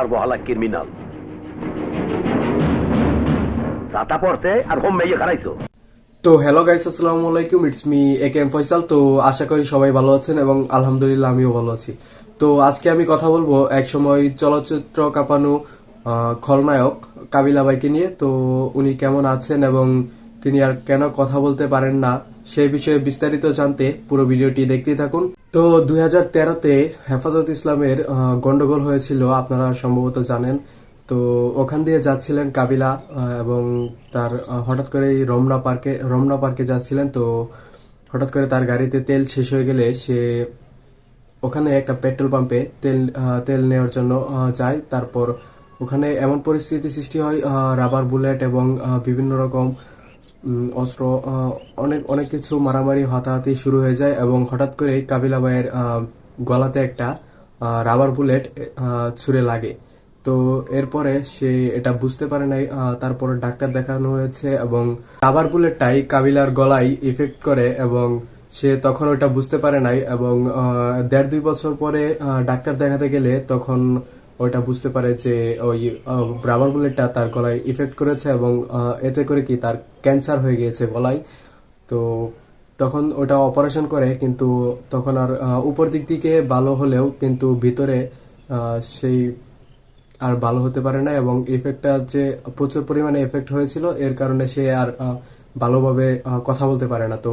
আর বহালা criminal রাতা পড়তে আর home মেয়ে খারাইছো। তো হ্যালো গাইস, আসসালামু আলাইকুম, it's me A K M Faisal. তো আশা করি সবাই ভালো আছেন এবং আলহামদুলিল্লাহ আমিও ভালো আছি। তো আজকে আমি কথা বলবো একসময় চলচ্চিত্র কাঁপানো খলনায়ক কাবিলা ভাইকে নিয়ে। তো উনি কেমন আছেন এবং তিনি আর কেন কথা বলতে পারেন না সেই বিষয়ে বিস্তারিত জানতে পুরো ভিডিওটি দেখতেই থাকুন। তো 2013-তে হেফাজত ইসলামের গন্ডগোল হয়েছিল, আপনারা সম্ভবত জানেন। তো ওখান দিয়ে যাচ্ছিলেন কাবিলা এবং তার হঠাৎ করে রমনা পার্কে যাচ্ছিলেন। তো হঠাৎ করে তার গাড়িতে তেল শেষ হয়ে গেলে সে ওখানে একটা পেট্রোল পাম্পে তেল নেওয়ার জন্য যায়। তারপর ওখানে এমন পরিস্থিতি সৃষ্টি হয়, রাবার বুলেট এবং বিভিন্ন রকম অস্ত্র, অনেক অনেক কিছু মারামারি হাতাহাতি শুরু হয়ে যায় এবং হঠাৎ করে কাবিলা ভাইয়ের গলাতে একটা রাবার বুলেট ছুঁড়ে লাগে। তো এরপরে সে এটা বুঝতে পারে নাই, তারপরে ডাক্তার দেখানো হয়েছে এবং রাবার বুলেটটাই কাবিলার গলায় ইফেক্ট করে এবং সে তখন ওটা বুঝতে পারে নাই এবং 1.5-2 বছর পরে ডাক্তার দেখাতে গেলে তখন ওইটা বুঝতে পারে যে ওই রাবার বুলেটটা তার গলায় ইফেক্ট করেছে এবং এতে করে কি তার ক্যান্সার হয়ে গিয়েছে গলায়। তো তখন ওটা অপারেশন করে, কিন্তু তখন আর উপর দিক থেকে ভালো হলেও কিন্তু ভিতরে সেই আর ভালো হতে পারে না এবং এফেক্টটা যে প্রচুর পরিমাণে এফেক্ট হয়েছিল এর কারণে সে আর ভালোভাবে কথা বলতে পারে না। তো